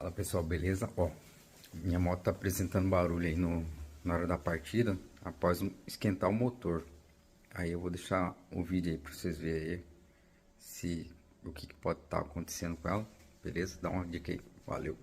Fala pessoal, beleza? Ó, minha moto tá apresentando barulho aí na hora da partida, após esquentar o motor. Aí eu vou deixar o vídeo aí pra vocês verem aí o que pode estar acontecendo com ela, beleza? Dá uma dica aí, valeu!